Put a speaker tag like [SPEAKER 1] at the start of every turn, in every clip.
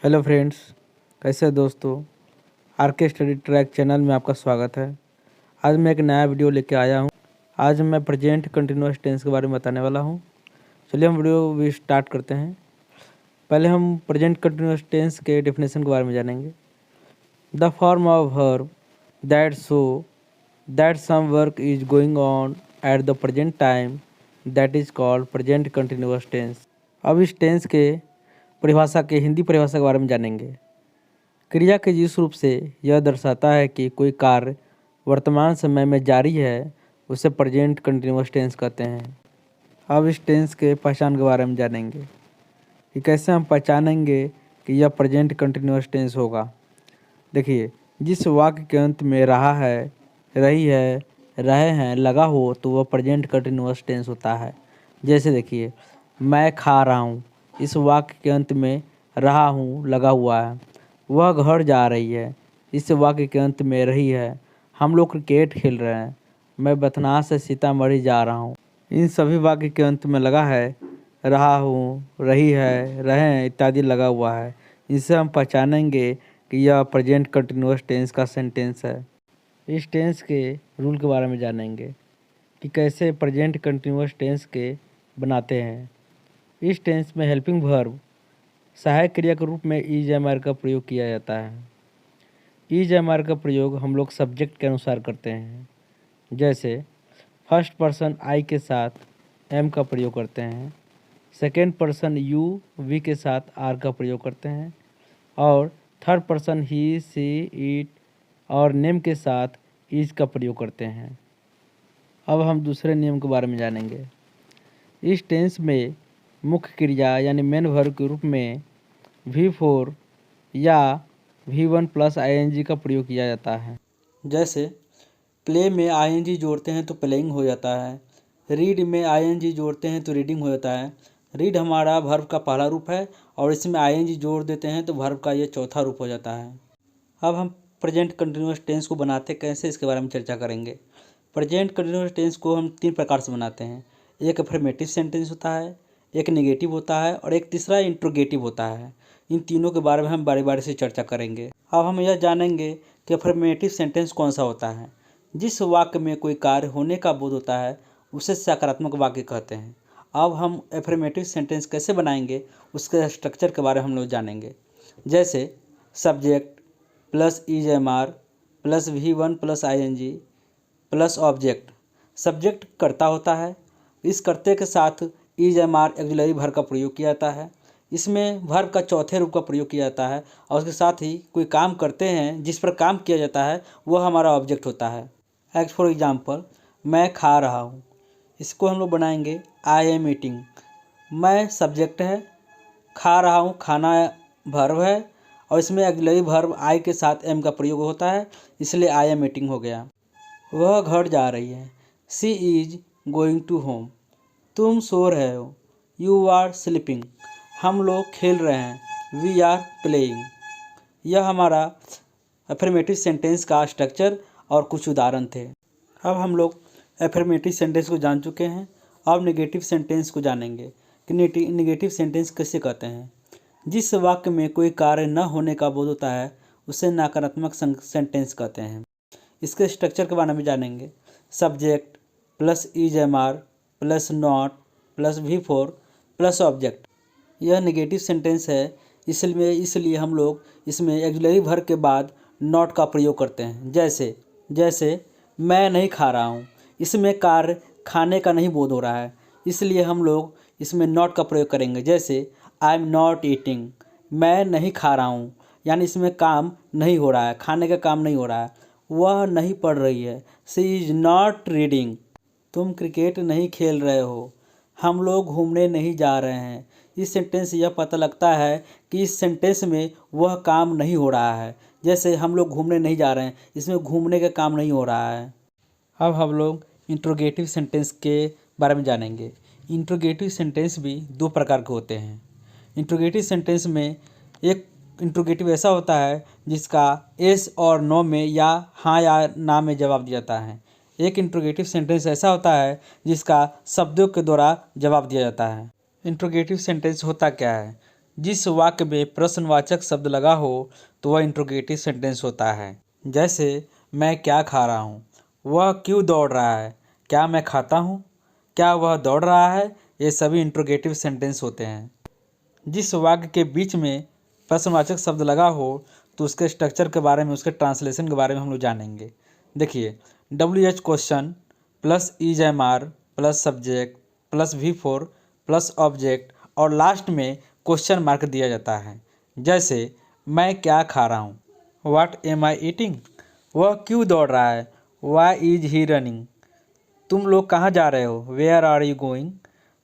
[SPEAKER 1] Hello friends, कैसे हैं दोस्तों। आर के स्टडी ट्रैक चैनल में आपका स्वागत है। आज मैं एक नया वीडियो लेके आया हूं। आज मैं प्रेजेंट कंटिन्यूअस टेंस के बारे में बताने वाला हूं। चलिए हम वीडियो भी स्टार्ट करते हैं। पहले हम प्रेजेंट कंटिन्यूअस टेंस के डेफिनेशन के बारे में जानेंगे। The form of verb that show that some work is going on at the present time that is called present continuous tense. अब इस टेंस के परिभाषा के हिंदी परिभाषा के बारे में जानेंगे। क्रिया के जिस रूप से यह दर्शाता है कि कोई कार्य वर्तमान समय में जारी है उसे प्रेजेंट कंटिन्यूअस टेंस कहते हैं। अब इस टेंस के पहचान के बारे में जानेंगे कि कैसे हम पहचानेंगे कि यह प्रेजेंट कंटिन्यूअस टेंस होगा। देखिए, जिस वाक्य के अंत में रहा है, रही है, रहे हैं लगा हो तो वह प्रेजेंट कंटिन्यूअस टेंस होता है। जैसे देखिए, मैं खा रहा हूँ, इस वाक्य के अंत में रहा हूँ लगा हुआ है। वह घर जा रही है, इस वाक्य के अंत में रही है। हम लोग क्रिकेट खेल रहे हैं, मैं बथनार से सीतामढ़ी जा रहा हूँ। इन सभी वाक्य के अंत में लगा है, रहा हूँ, रही है, रहे हैं इत्यादि लगा हुआ है। इससे हम पहचानेंगे कि यह प्रेजेंट कंटिन्यूअस टेंस का सेंटेंस है। इस टेंस के रूल के बारे में जानेंगे कि कैसे प्रेजेंट कंटिन्यूअस टेंस के बनाते हैं। इस टेंस में हेल्पिंग वर्ब सहायक क्रिया के रूप में इज एम आर का प्रयोग किया जाता है। इज एम आर का प्रयोग हम लोग सब्जेक्ट के अनुसार करते हैं। जैसे फर्स्ट पर्सन आई के साथ एम का प्रयोग करते हैं, सेकेंड पर्सन यू वी के साथ आर का प्रयोग करते हैं और third person he see it और नेम के साथ इज का प्रयोग करते हैं। अब हम दूसरे नियम के बारे में जानेंगे। इस टेंस में मुख्य क्रिया यानी मेन वर्ब के रूप में V4 या V1 प्लस ING का प्रयोग किया जाता है। जैसे प्ले में ING जोड़ते हैं तो प्लेइंग हो जाता है, रीड में ING जोड़ते हैं तो रीडिंग हो जाता है। रीड हमारा वर्ब का पहला रूप है और इसमें ING जोड़ देते हैं तो वर्ब का ये चौथा रूप हो जाता है। अब हम प्रेजेंट कंटिन्यूअस टेंस को बनाते कैसे इसके बारे में चर्चा करेंगे। प्रेजेंट कंटिन्यूअस टेंस को हम 3 प्रकार से बनाते हैं। एक अफर्मेटिव सेंटेंस होता है, एक नेगेटिव होता है और एक तीसरा इंट्रोगेटिव होता है। इन तीनों के बारे में हम बारी बारी से चर्चा करेंगे। अब हम यह जानेंगे कि अफर्मेटिव सेंटेंस कौन सा होता है। जिस वाक्य में कोई कार्य होने का बोध होता है उसे सकारात्मक वाक्य कहते हैं। अब हम अफर्मेटिव सेंटेंस कैसे बनाएंगे उसके स्ट्रक्चर के बारे में हम लोग जानेंगे। जैसे subject plus is am are plus V1 plus ING plus object. Subject कर्ता होता है, इस कर्ते के साथ is am are auxiliary verb का प्रयोग किया जाता है। इसमें वर्ब का चौथे रूप का प्रयोग किया जाता है और उसके साथ ही कोई काम करते हैं जिस पर काम किया जाता है वह हमारा ऑब्जेक्ट होता है। एज फॉर एग्जाम्पल, मैं खा रहा हूँ, इसको हम लोग बनाएंगे आई एम ईटिंग। मैं सब्जेक्ट है, खा रहा हूँ खाना वर्ब है और इसमें ऑक्सिलरी वर्ब आई के साथ एम का प्रयोग होता है, इसलिए आई एम ईटिंग हो गया। वह घर जा रही है, सी इज गोइंग टू होम। तुम सो रहे हो, यू आर स्लीपिंग। हम लोग खेल रहे हैं, वी आर प्लेइंग। यह हमारा अफर्मेटिव सेंटेंस का स्ट्रक्चर और कुछ उदाहरण थे। अब हम लोग अफर्मेटिव सेंटेंस को जान चुके हैं। अब नेगेटिव सेंटेंस को जानेंगे कि नेगेटिव सेंटेंस कैसे कहते हैं। जिस वाक्य में कोई कार्य न होने का बोध होता है उसे नकारात्मक सेंटेंस कहते हैं। इसके स्ट्रक्चर के बारे में जानेंगे। Subject plus is am are plus not plus V4 plus object. यह नेगेटिव सेंटेंस है, इसलिए हम लोग इसमें ऑक्सिलरी वर्ब के बाद नॉट का प्रयोग करते हैं। जैसे मैं नहीं खा रहा हूँ, इसमें कार्य खाने का नहीं बोध हो रहा है, इसलिए हम लोग इसमें नॉट का प्रयोग करेंगे। जैसे आई एम नॉट ईटिंग, मैं नहीं खा रहा हूँ, यानी इसमें काम नहीं हो रहा है, खाने का काम नहीं हो रहा है। वह नहीं पढ़ रही है, शी इज़ नॉट रीडिंग। तुम क्रिकेट नहीं खेल रहे हो, हम लोग घूमने नहीं जा रहे हैं। इस सेंटेंस से यह पता लगता है कि इस सेंटेंस में वह काम नहीं हो रहा है। जैसे हम लोग घूमने नहीं जा रहे हैं, इसमें घूमने का काम नहीं हो रहा है। अब हम लोग इंट्रोगेटिव सेंटेंस के बारे में जानेंगे। इंट्रोगेटिव सेंटेंस भी 2 प्रकार के होते हैं। इंट्रोगेटिव सेंटेंस में एक इंट्रोगेटिव ऐसा होता है जिसका एस और नो में या हाँ या ना में जवाब दिया जाता है। एक इंट्रोगेटिव सेंटेंस ऐसा होता है जिसका शब्दों के द्वारा जवाब दिया जाता है। इंट्रोगेटिव सेंटेंस होता क्या है? जिस वाक्य में प्रश्नवाचक शब्द लगा हो तो वह इंट्रोगेटिव सेंटेंस होता है। जैसे मैं क्या खा रहा हूँ, वह क्यों दौड़ रहा है, क्या मैं खाता हूँ, क्या वह दौड़ रहा है, ये सभी इंट्रोगेटिव सेंटेंस होते हैं। जिस वाक्य के बीच में प्रश्नवाचक शब्द लगा हो तो उसके स्ट्रक्चर के बारे में, उसके ट्रांसलेशन के बारे में हम लोग जानेंगे। देखिए, WH question plus is am are plus subject plus V4 plus object और लास्ट में क्वेश्चन मार्क दिया जाता है। जैसे मैं क्या खा रहा हूँ, व्हाट एम आई ईटिंग, वह क्यों दौड़ रहा है, वाई इज ही रनिंग, तुम लोग कहाँ जा रहे हो, वेयर आर यू गोइंग,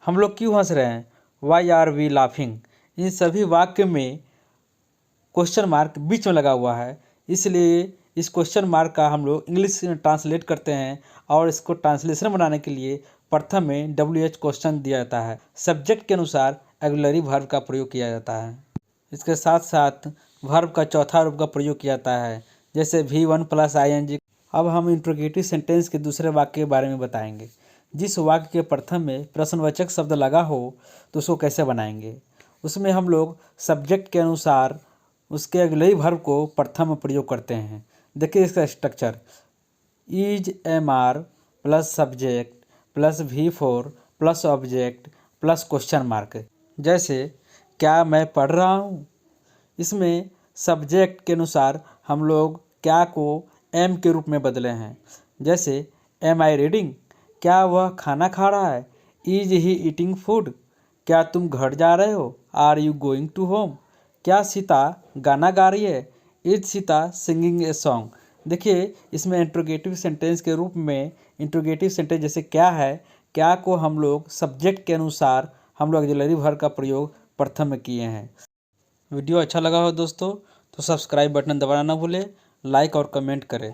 [SPEAKER 1] हम लोग क्यों हंस रहे हैं, वाई आर वी लाफिंग। इन सभी वाक्य में क्वेश्चन मार्क बीच में लगा हुआ है, इसलिए इस क्वेश्चन मार्क का हम लोग इंग्लिश में ट्रांसलेट करते हैं और इसको ट्रांसलेशन बनाने के लिए प्रथम में WH क्वेश्चन दिया जाता है। सब्जेक्ट के अनुसार ऑक्सिलरी वर्ब का प्रयोग किया जाता है। इसके साथ साथ वर्ब का चौथा रूप का प्रयोग किया जाता है, जैसे V1 प्लस ING। अब हम इंट्रोगेटिव सेंटेंस के दूसरे वाक्य के बारे में बताएंगे। जिस वाक्य के प्रथम में प्रश्नवाचक शब्द लगा हो तो उसको कैसे बनाएंगे। उसमें हम लोग सब्जेक्ट के अनुसार उसके ऑक्सिलरी वर्ब को प्रथम में प्रयोग करते हैं। देखिए इसका structure, is am are plus subject plus V4 plus object plus question mark. जैसे क्या मैं पढ़ रहा हूँ, इसमें सब्जेक्ट के अनुसार हम लोग क्या को एम के रूप में बदले हैं। जैसे एम आई रीडिंग, क्या वह खाना खा रहा है, इज ही ईटिंग फूड, क्या तुम घर जा रहे हो, are you going to home, क्या सीता गाना गा रही है, is Sita singing a song. देखिए इसमें इंट्रोगेटिव सेंटेंस के रूप में इंट्रोगेटिव सेंटेंस जैसे क्या है, क्या को हम लोग सब्जेक्ट के अनुसार हम लोग ऑक्सिलरी वर्ब का प्रयोग प्रथम में किए हैं। वीडियो अच्छा लगा हो दोस्तों तो सब्सक्राइब बटन दबाना ना भूलें, लाइक और कमेंट करें।